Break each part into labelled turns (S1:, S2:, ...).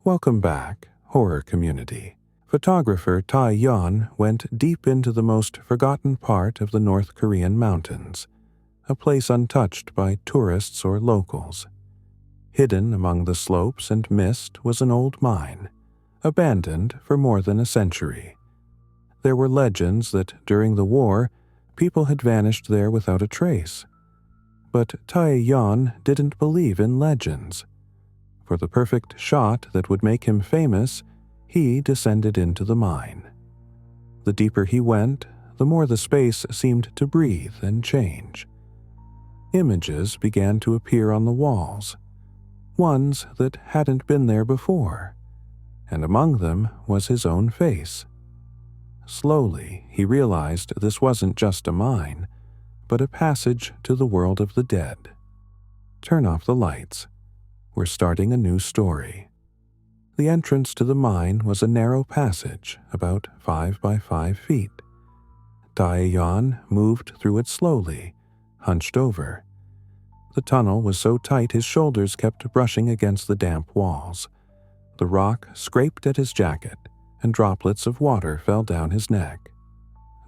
S1: Welcome back, horror community. Photographer Tae-yeon went deep into the most forgotten part of the North Korean mountains, a place untouched by tourists or locals. Hidden among the slopes and mist was an old mine, abandoned for more than a century. There were legends that during the war, people had vanished there without a trace. But Tae-yeon didn't believe in legends. For the perfect shot that would make him famous, he descended into the mine. The deeper he went, the more the space seemed to breathe and change. Images began to appear on the walls, ones that hadn't been there before, and among them was his own face. Slowly, he realized this wasn't just a mine, but a passage to the world of the dead. Turn off the lights. We're starting a new story. The entrance to the mine was a narrow passage, about 5 by 5 feet. Tae-yeon moved through it slowly, hunched over. The tunnel was so tight his shoulders kept brushing against the damp walls. The rock scraped at his jacket, and droplets of water fell down his neck.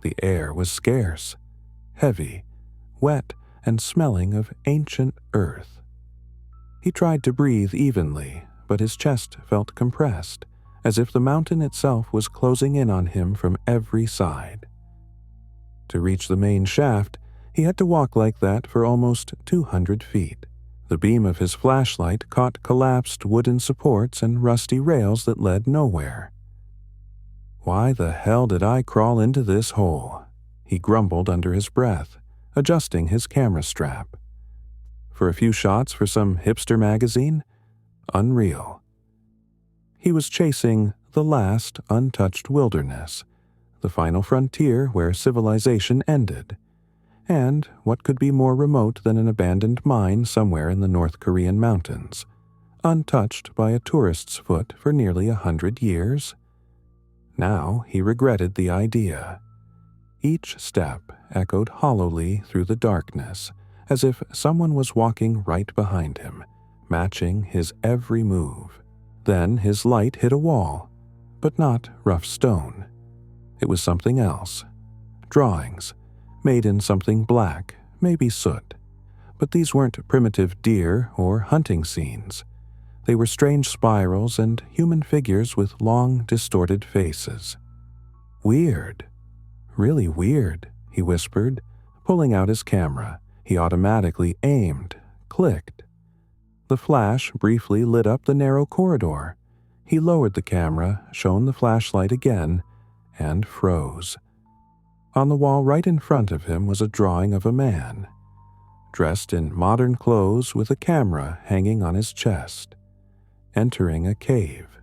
S1: The air was scarce, heavy, wet, and smelling of ancient earth. He tried to breathe evenly, but his chest felt compressed, as if the mountain itself was closing in on him from every side. To reach the main shaft, he had to walk like that for almost 200 feet. The beam of his flashlight caught collapsed wooden supports and rusty rails that led nowhere. "Why the hell did I crawl into this hole?" he grumbled under his breath, adjusting his camera strap. For a few shots for some hipster magazine? Unreal. He was chasing the last untouched wilderness, the final frontier where civilization ended. And what could be more remote than an abandoned mine somewhere in the North Korean mountains, untouched by a tourist's foot for nearly 100 years? Now he regretted the idea. Each step echoed hollowly through the darkness, as if someone was walking right behind him, matching his every move. Then his light hit a wall, but not rough stone. It was something else. Drawings, made in something black, maybe soot. But these weren't primitive deer or hunting scenes. They were strange spirals and human figures with long, distorted faces. "Weird. Really weird," he whispered, pulling out his camera. He automatically aimed, clicked. The flash briefly lit up the narrow corridor. He lowered the camera, shone the flashlight again, and froze. On the wall right in front of him was a drawing of a man, dressed in modern clothes with a camera hanging on his chest, entering a cave.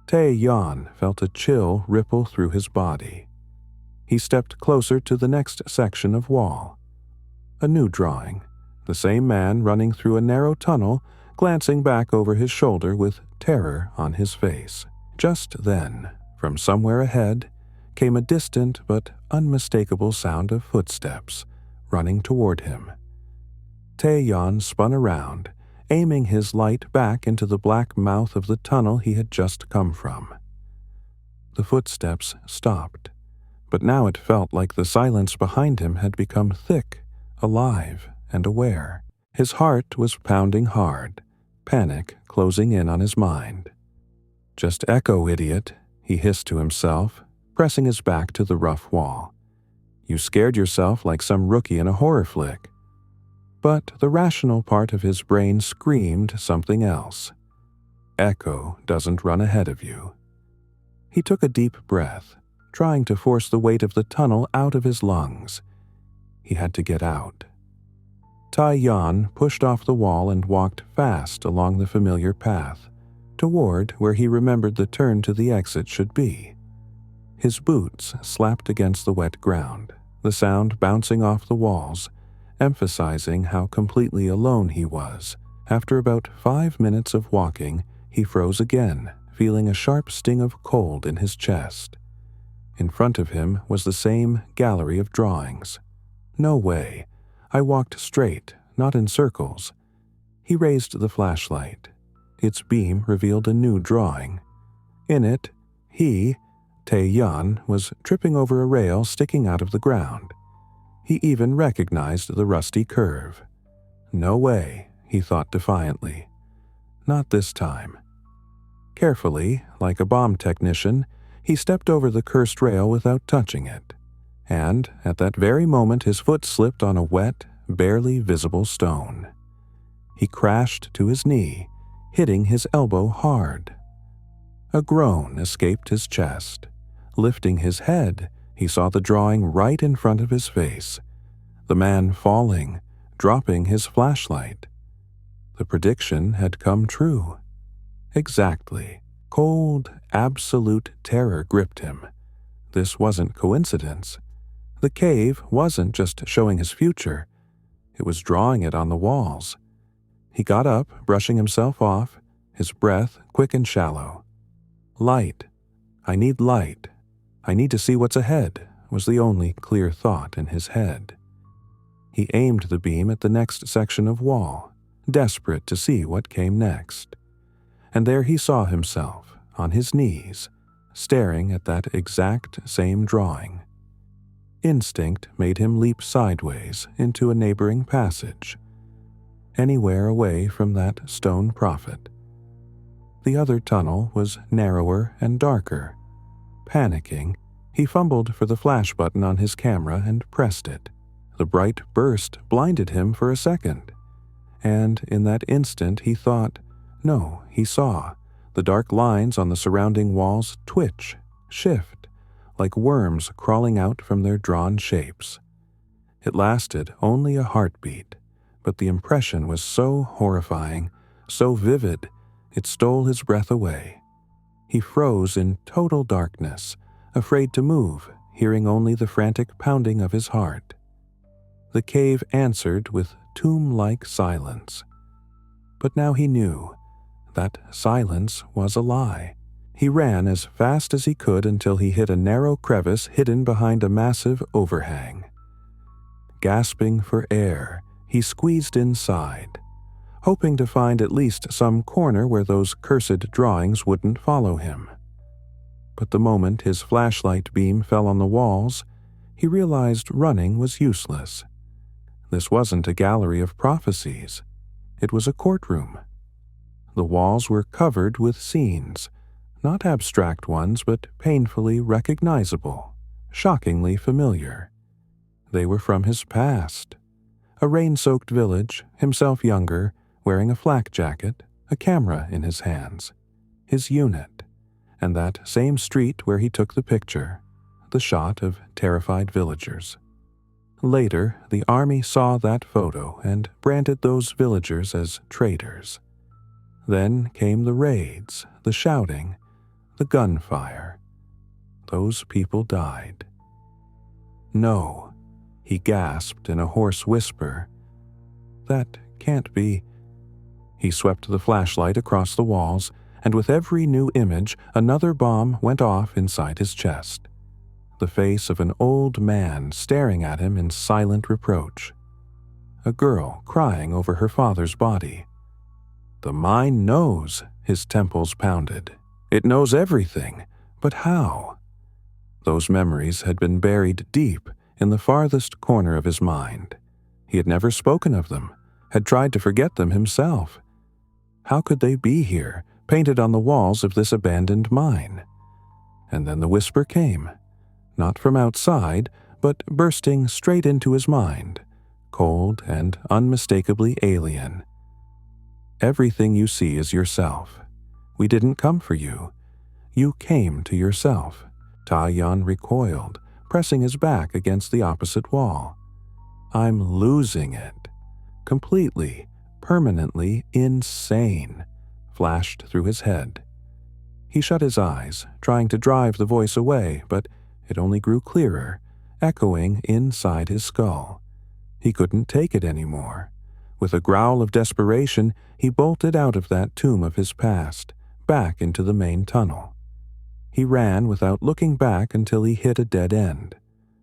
S1: Tae-yeon felt a chill ripple through his body. He stepped closer to the next section of wall. A new drawing, the same man running through a narrow tunnel, glancing back over his shoulder with terror on his face. Just then, from somewhere ahead, came a distant but unmistakable sound of footsteps, running toward him. Tae-yeon spun around, aiming his light back into the black mouth of the tunnel he had just come from. The footsteps stopped, but now it felt like the silence behind him had become thick, alive, and aware. His heart was pounding hard, panic closing in on his mind. "Just echo, idiot," he hissed to himself, pressing his back to the rough wall. "You scared yourself like some rookie in a horror flick." But the rational part of his brain screamed something else. Echo doesn't run ahead of you. He took a deep breath, trying to force the weight of the tunnel out of his lungs. He had to get out. Tae-yeon pushed off the wall and walked fast along the familiar path, toward where he remembered the turn to the exit should be. His boots slapped against the wet ground, the sound bouncing off the walls, emphasizing how completely alone he was. After about 5 minutes of walking, he froze again, feeling a sharp sting of cold in his chest. In front of him was the same gallery of drawings. No way. I walked straight, not in circles. He raised the flashlight. its beam revealed a new drawing. In it, he, Tae-yeon, was tripping over a rail sticking out of the ground. He even recognized the rusty curve. No way, he thought defiantly. Not this time. Carefully, like a bomb technician, he stepped over the cursed rail without touching it. And at that very moment his foot slipped on a wet, barely visible stone. He crashed to his knee, hitting his elbow hard. A groan escaped his chest. Lifting his head, he saw the drawing right in front of his face. The man falling, dropping his flashlight. The prediction had come true. Exactly. Cold, absolute terror gripped him. This wasn't coincidence. The cave wasn't just showing his future. It was drawing it on the walls. He got up, brushing himself off, his breath quick and shallow. Light. I need light. I need to see what's ahead, was the only clear thought in his head. He aimed the beam at the next section of wall, desperate to see what came next. And there he saw himself, on his knees, staring at that exact same drawing. Instinct made him leap sideways into a neighboring passage, anywhere away from that stone prophet. The other tunnel was narrower and darker. Panicking, he fumbled for the flash button on his camera and pressed it. The bright burst blinded him for a second, and in that instant he thought, no, he saw, the dark lines on the surrounding walls twitch, shift, like worms crawling out from their drawn shapes. It lasted only a heartbeat, but the impression was so horrifying, so vivid, it stole his breath away. He froze in total darkness, afraid to move, hearing only the frantic pounding of his heart. The cave answered with tomb-like silence. But now he knew that silence was a lie. He ran as fast as he could until he hit a narrow crevice hidden behind a massive overhang. Gasping for air, he squeezed inside, hoping to find at least some corner where those cursed drawings wouldn't follow him. But the moment his flashlight beam fell on the walls, he realized running was useless. This wasn't a gallery of prophecies. It was a courtroom. The walls were covered with scenes, not abstract ones, but painfully recognizable, shockingly familiar. They were from his past. A rain-soaked village, himself younger, wearing a flak jacket, a camera in his hands, his unit, and that same street where he took the picture, the shot of terrified villagers. Later, the army saw that photo and branded those villagers as traitors. Then came the raids, the shouting, the gunfire. Those people died. No, he gasped in a hoarse whisper. That can't be. He swept the flashlight across the walls, and with every new image, another bomb went off inside his chest. The face of an old man staring at him in silent reproach. A girl crying over her father's body. The mind knows, his temples pounded. It knows everything, but how? Those memories had been buried deep in the farthest corner of his mind. He had never spoken of them, had tried to forget them himself. How could they be here, painted on the walls of this abandoned mine? And then the whisper came. Not from outside, but bursting straight into his mind, cold and unmistakably alien. Everything you see is yourself. We didn't come for you. You came to yourself. Tae-yeon recoiled, pressing his back against the opposite wall. I'm losing it. Completely, permanently insane, flashed through his head. He shut his eyes, trying to drive the voice away, but it only grew clearer, echoing inside his skull. He couldn't take it anymore. With a growl of desperation, he bolted out of that tomb of his past, back into the main tunnel. He ran without looking back until he hit a dead end.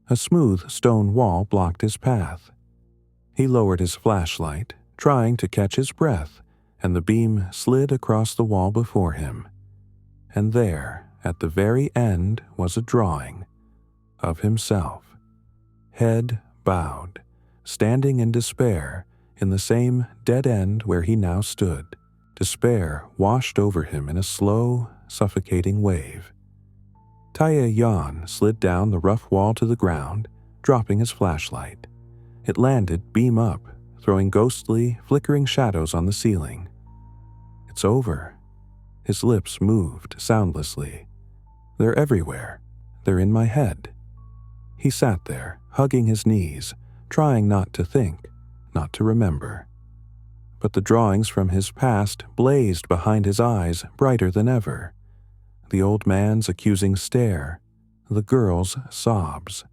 S1: A smooth stone wall blocked his path. He lowered his flashlight, trying to catch his breath, and the beam slid across the wall before him. And there, at the very end, was a drawing of himself, head bowed, standing in despair in the same dead end where he now stood. Despair washed over him in a slow, suffocating wave. Tae-yeon slid down the rough wall to the ground, dropping his flashlight. It landed beam up, throwing ghostly, flickering shadows on the ceiling. "It's over." His lips moved soundlessly. "They're everywhere. They're in my head." He sat there, hugging his knees, trying not to think, not to remember. But the drawings from his past blazed behind his eyes brighter than ever. The old man's accusing stare, the girl's sobs.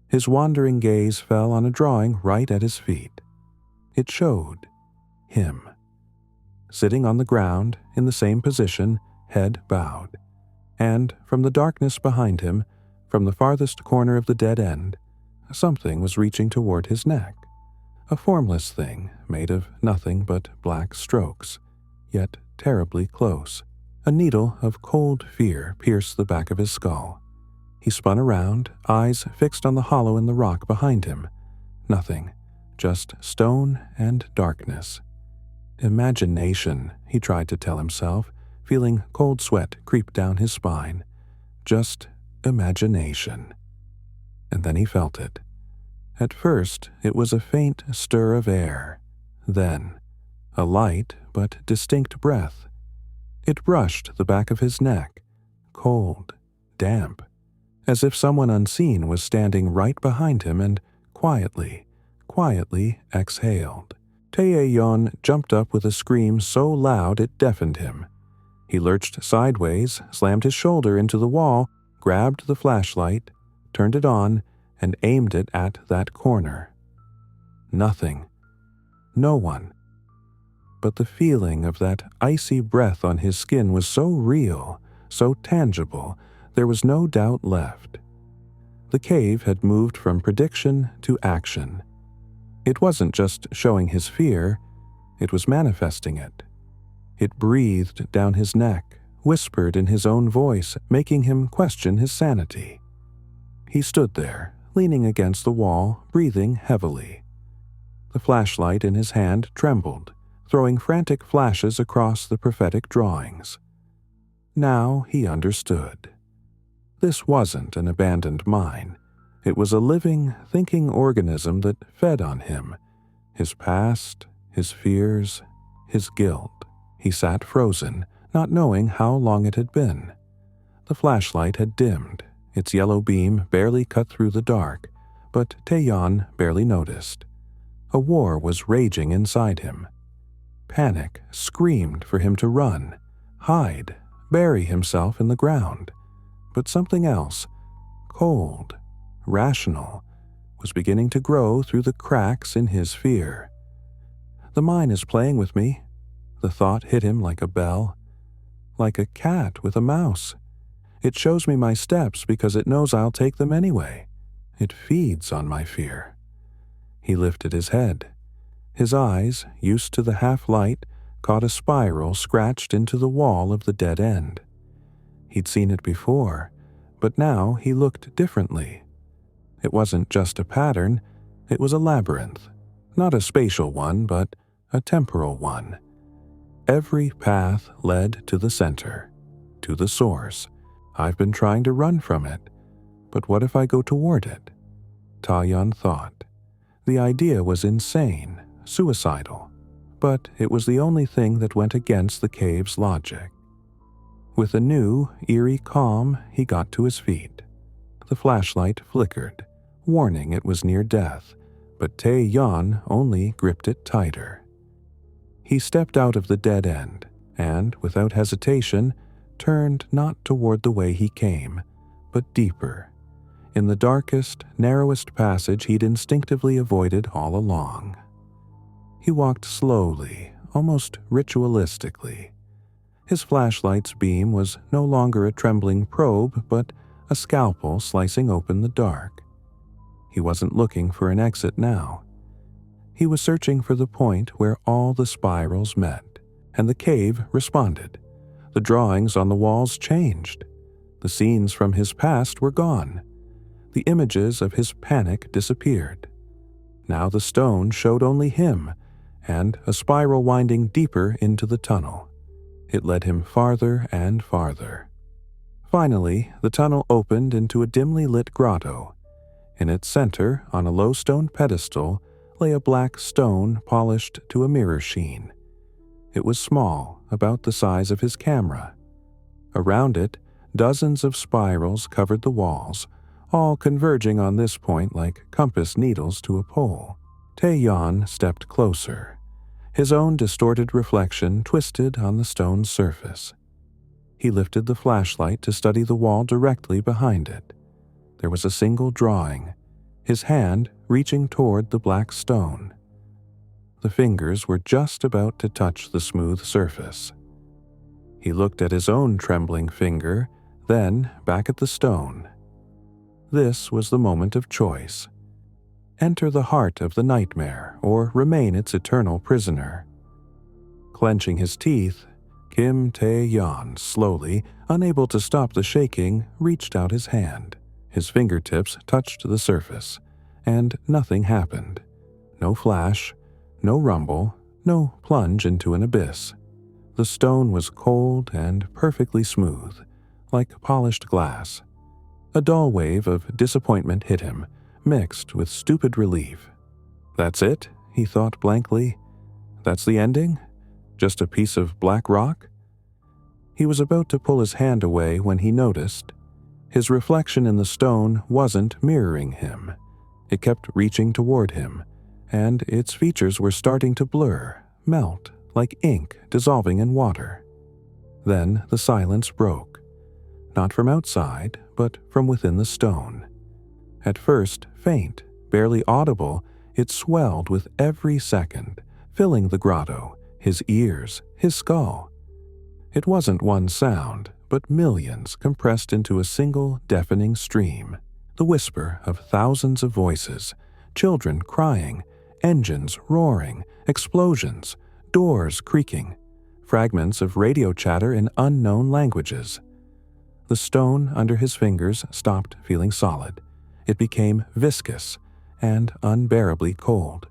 S1: His wandering gaze fell on a drawing right at his feet. It showed him, sitting on the ground in the same position, head bowed. And from the darkness behind him, from the farthest corner of the dead end, something was reaching toward his neck. A formless thing made of nothing but black strokes, yet terribly close. A needle of cold fear pierced the back of his skull. He spun around, eyes fixed on the hollow in the rock behind him. Nothing, just stone and darkness. Imagination, he tried to tell himself, feeling cold sweat creep down his spine. Just imagination. And then he felt it. At first, it was a faint stir of air. Then, a light but distinct breath. It brushed the back of his neck, cold, damp, as if someone unseen was standing right behind him and quietly exhaled. Tae-yeon jumped up with a scream so loud it deafened him. He lurched sideways, slammed his shoulder into the wall, grabbed the flashlight, turned it on, and aimed it at that corner. Nothing. No one. But the feeling of that icy breath on his skin was so real, so tangible, there was no doubt left. The cave had moved from prediction to action. It wasn't just showing his fear, it was manifesting it. It breathed down his neck, whispered in his own voice, making him question his sanity. He stood there, leaning against the wall, breathing heavily. The flashlight in his hand trembled, throwing frantic flashes across the prophetic drawings. Now he understood. This wasn't an abandoned mine. It was a living, thinking organism that fed on him. His past, his fears, his guilt. He sat frozen, not knowing how long it had been. The flashlight had dimmed. Its yellow beam barely cut through the dark, but Tae-yeon barely noticed. A war was raging inside him. Panic screamed for him to run, hide, bury himself in the ground. But something else, cold, rational, was beginning to grow through the cracks in his fear. The mine is playing with me. The thought hit him like a bell. Like a cat with a mouse. It shows me my steps because it knows I'll take them anyway. It feeds on my fear. He lifted his head. His eyes, used to the half-light, caught a spiral scratched into the wall of the dead end. He'd seen it before, but now he looked differently. It wasn't just a pattern, it was a labyrinth. Not a spatial one, but a temporal one. Every path led to the center, to the source. I've been trying to run from it, but what if I go toward it? Tae-yeon thought. The idea was insane, suicidal, but it was the only thing that went against the cave's logic. With a new, eerie calm, he got to his feet. The flashlight flickered, warning it was near death, but Tae-yeon only gripped it tighter. He stepped out of the dead end and, without hesitation, turned not toward the way he came, but deeper, in the darkest, narrowest passage he'd instinctively avoided all along. He walked slowly, almost ritualistically. His flashlight's beam was no longer a trembling probe, but a scalpel slicing open the dark. He wasn't looking for an exit now. He was searching for the point where all the spirals met, and the cave responded. The drawings on the walls changed. The scenes from his past were gone. The images of his panic disappeared. Now the stone showed only him, and a spiral winding deeper into the tunnel. It led him farther and farther. Finally, the tunnel opened into a dimly lit grotto. In its center, on a low stone pedestal, lay a black stone polished to a mirror sheen. It was small, about the size of his camera. Around it, dozens of spirals covered the walls, all converging on this point like compass needles to a pole. Tae-yeon stepped closer. His own distorted reflection twisted on the stone's surface. He lifted the flashlight to study the wall directly behind it. There was a single drawing, his hand reaching toward the black stone. The fingers were just about to touch the smooth surface. He looked at his own trembling finger, then back at the stone. This was the moment of choice. Enter the heart of the nightmare or remain its eternal prisoner. Clenching his teeth, Kim Tae-yeon slowly, unable to stop the shaking, reached out his hand. His fingertips touched the surface, and nothing happened. No flash, no rumble, no plunge into an abyss. The stone was cold and perfectly smooth, like polished glass. A dull wave of disappointment hit him, mixed with stupid relief. That's it, he thought blankly. That's the ending? Just a piece of black rock? He was about to pull his hand away when he noticed. His reflection in the stone wasn't mirroring him. It kept reaching toward him, and its features were starting to blur, melt, like ink dissolving in water. Then the silence broke. Not from outside, but from within the stone. At first, faint, barely audible, it swelled with every second, filling the grotto, his ears, his skull. It wasn't one sound, but millions compressed into a single deafening stream, the whisper of thousands of voices, children crying, engines roaring, explosions, doors creaking, fragments of radio chatter in unknown languages. The stone under his fingers stopped feeling solid. It became viscous and unbearably cold.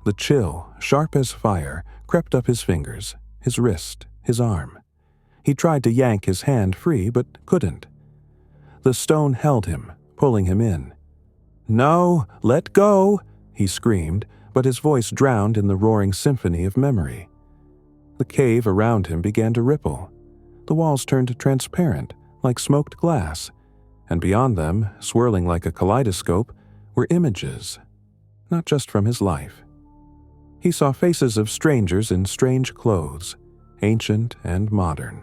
S1: The chill, sharp as fire, crept up his fingers, his wrist, his arm. He tried to yank his hand free, but couldn't. The stone held him, pulling him in. "No, let go!" he screamed, but his voice drowned in the roaring symphony of memory. The cave around him began to ripple. The walls turned transparent, like smoked glass, and beyond them, swirling like a kaleidoscope, were images, not just from his life. He saw faces of strangers in strange clothes, ancient and modern.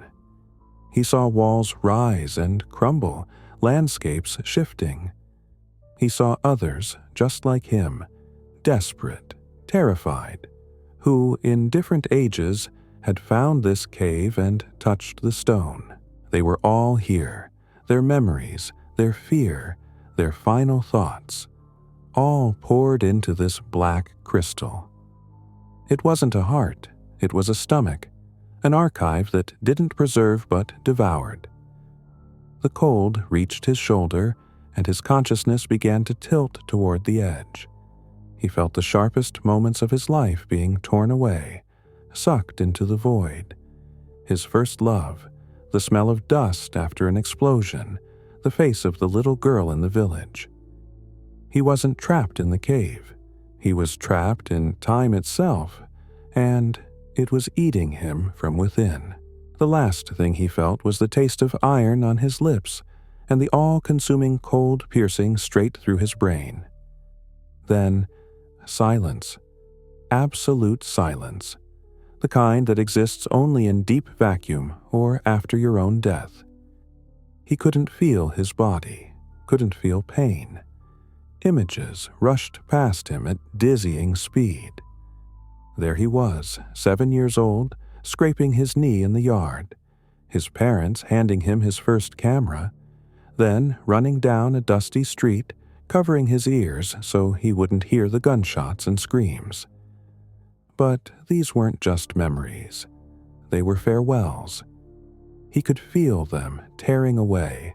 S1: He saw walls rise and crumble, landscapes shifting. He saw others just like him, desperate, terrified, who, in different ages, had found this cave and touched the stone. They were all here, their memories, their fear, their final thoughts, all poured into this black crystal. It wasn't a heart, it was a stomach, an archive that didn't preserve but devoured. The cold reached his shoulder, and his consciousness began to tilt toward the edge. He felt the sharpest moments of his life being torn away, sucked into the void. His first love, the smell of dust after an explosion, the face of the little girl in the village. He wasn't trapped in the cave. He was trapped in time itself, and it was eating him from within. The last thing he felt was the taste of iron on his lips and the all-consuming cold piercing straight through his brain. Then, silence. Absolute silence. The kind that exists only in deep vacuum or after your own death. He couldn't feel his body, couldn't feel pain. Images rushed past him at dizzying speed. There he was, 7 years old, scraping his knee in the yard, his parents handing him his first camera, then running down a dusty street, covering his ears so he wouldn't hear the gunshots and screams. But these weren't just memories. They were farewells. He could feel them tearing away,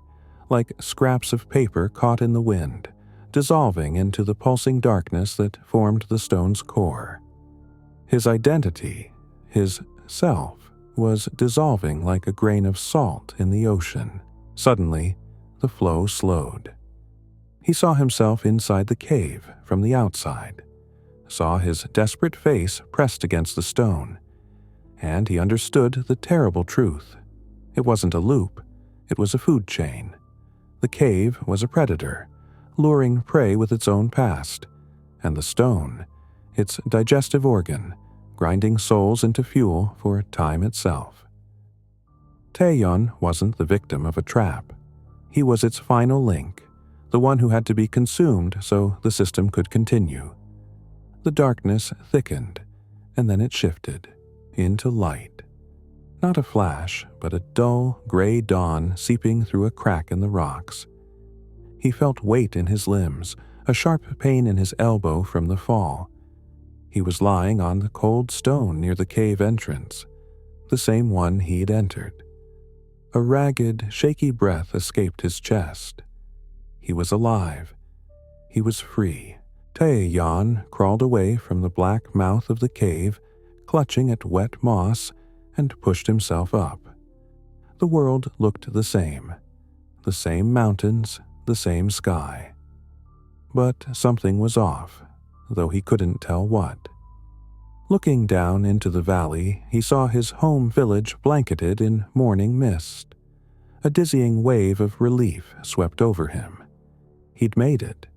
S1: like scraps of paper caught in the wind, dissolving into the pulsing darkness that formed the stone's core. His identity, his self, was dissolving like a grain of salt in the ocean. Suddenly, the flow slowed. He saw himself inside the cave from the outside, saw his desperate face pressed against the stone, and he understood the terrible truth. It wasn't a loop, it was a food chain. The cave was a predator, luring prey with its own past, and the stone, its digestive organ, grinding souls into fuel for time itself. Tae-yeon wasn't the victim of a trap. He was its final link, the one who had to be consumed so the system could continue. The darkness thickened, and then it shifted into light. Not a flash, but a dull, gray dawn seeping through a crack in the rocks. He felt weight in his limbs, a sharp pain in his elbow from the fall. He was lying on the cold stone near the cave entrance, the same one he'd entered. A ragged, shaky breath escaped his chest. He was alive. He was free. Tae-yeon crawled away from the black mouth of the cave, clutching at wet moss, and pushed himself up. The world looked the same mountains, the same sky. But something was off, though he couldn't tell what. Looking down into the valley, he saw his home village blanketed in morning mist. A dizzying wave of relief swept over him. He'd made it.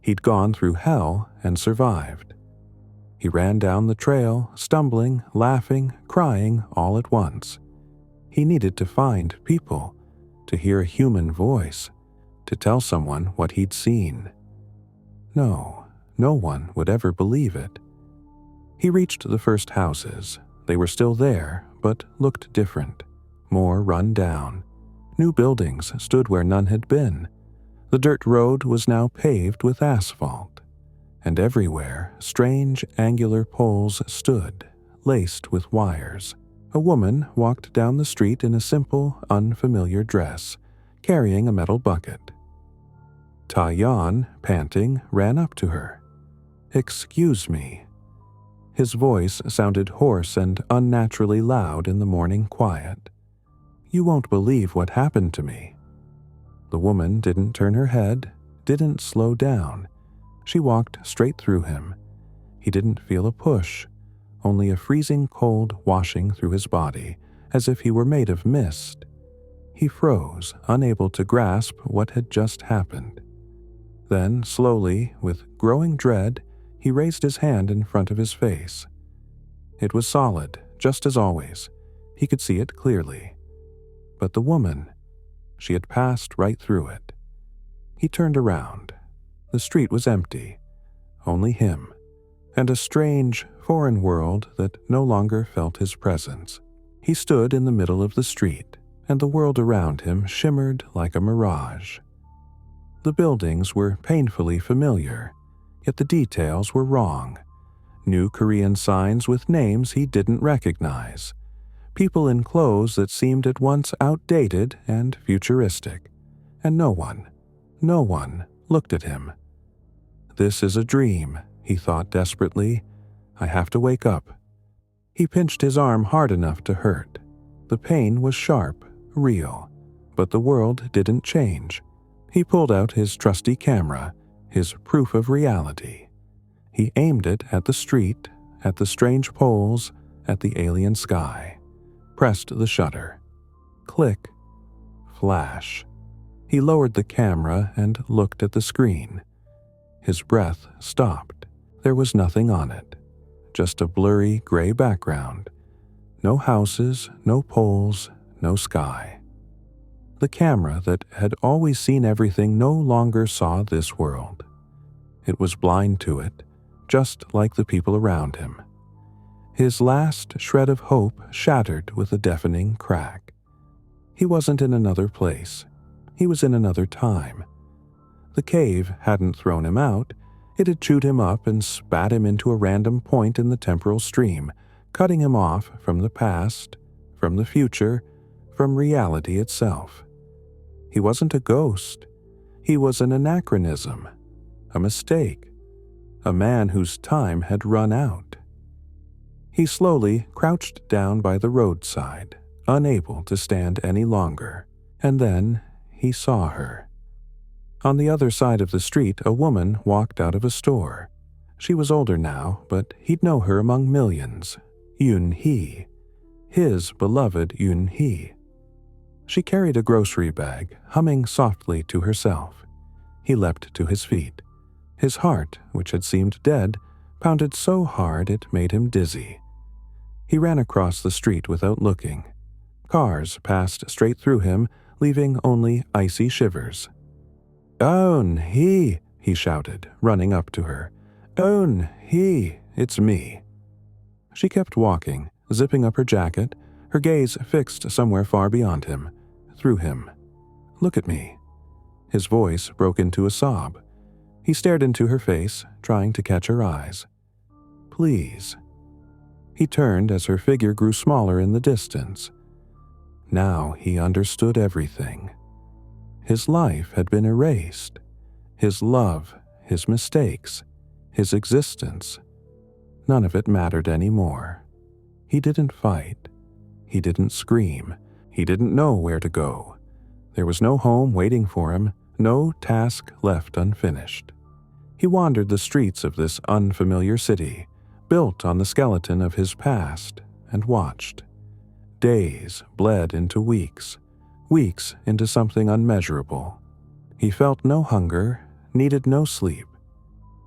S1: He'd gone through hell and survived. He ran down the trail, stumbling, laughing, crying all at once. He needed to find people, to hear a human voice, to tell someone what he'd seen. No one would ever believe it. He reached the first houses. They were still there, but looked different, more run down. New buildings stood where none had been. The dirt road was now paved with asphalt, and everywhere strange angular poles stood, laced with wires. A woman walked down the street in a simple, unfamiliar dress, carrying a metal bucket. Tae-yeon, panting, ran up to her. "Excuse me." His voice sounded hoarse and unnaturally loud in the morning quiet. "You won't believe what happened to me." The woman didn't turn her head, didn't slow down. She walked straight through him. He didn't feel a push, only a freezing cold washing through his body, as if he were made of mist. He froze, unable to grasp what had just happened. Then, slowly, with growing dread, he raised his hand in front of his face. It was solid, just as always. He could see it clearly. But the woman, she had passed right through it. He turned around. The street was empty. Only him, and a strange, foreign world that no longer felt his presence. He stood in the middle of the street, and the world around him shimmered like a mirage. The buildings were painfully familiar, yet the details were wrong. New Korean signs with names he didn't recognize. People in clothes that seemed at once outdated and futuristic. And no one looked at him. "This is a dream," he thought desperately. "I have to wake up." He pinched his arm hard enough to hurt. The pain was sharp, real, but the world didn't change. He pulled out his trusty camera, his proof of reality. He aimed it at the street, at the strange poles, at the alien sky. Pressed the shutter. Click. Flash. He lowered the camera and looked at the screen. His breath stopped. There was nothing on it. Just a blurry gray background. No houses, no poles, no sky. The camera that had always seen everything no longer saw this world. It was blind to it, just like the people around him. His last shred of hope shattered with a deafening crack. He wasn't in another place. He was in another time. The cave hadn't thrown him out. It had chewed him up and spat him into a random point in the temporal stream, cutting him off from the past, from the future, from reality itself. He wasn't a ghost. He was an anachronism, a mistake, a man whose time had run out. He slowly crouched down by the roadside, unable to stand any longer, and then he saw her. On the other side of the street, a woman walked out of a store. She was older now, but he'd know her among millions. Yoon-hee, his beloved Yoon-hee. She carried a grocery bag, humming softly to herself. He leapt to his feet. His heart, which had seemed dead, pounded so hard it made him dizzy. He ran across the street without looking. Cars passed straight through him, leaving only icy shivers. He shouted, running up to her. He, it's me." She kept walking, zipping up her jacket, her gaze fixed somewhere far beyond him, through him. "Look at me." His voice broke into a sob. He stared into her face, trying to catch her eyes. "Please." He turned as her figure grew smaller in the distance. Now he understood everything. His life had been erased. His love, his mistakes, his existence. None of it mattered anymore. He didn't fight. He didn't scream. He didn't know where to go. There was no home waiting for him, no task left unfinished. He wandered the streets of this unfamiliar city, built on the skeleton of his past, and watched. Days bled into weeks, weeks into something unmeasurable. He felt no hunger, needed no sleep.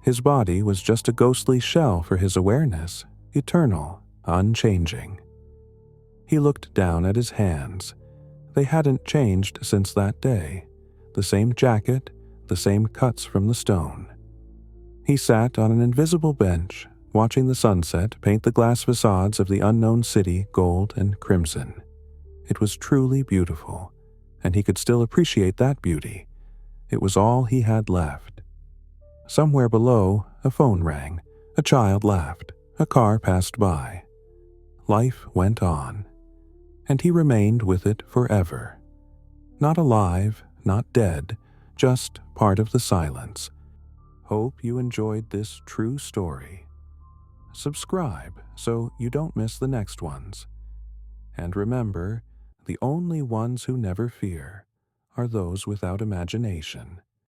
S1: His body was just a ghostly shell for his awareness, eternal, unchanging. He looked down at his hands. They hadn't changed since that day. The same jacket, the same cuts from the stone. He sat on an invisible bench, watching the sunset paint the glass facades of the unknown city gold and crimson. It was truly beautiful, and he could still appreciate that beauty. It was all he had left. Somewhere below, a phone rang. A child laughed. A car passed by. Life went on, and he remained with it forever. Not alive, not dead, just part of the silence. Hope you enjoyed this true story. Subscribe so you don't miss the next ones. And remember, the only ones who never fear are those without imagination.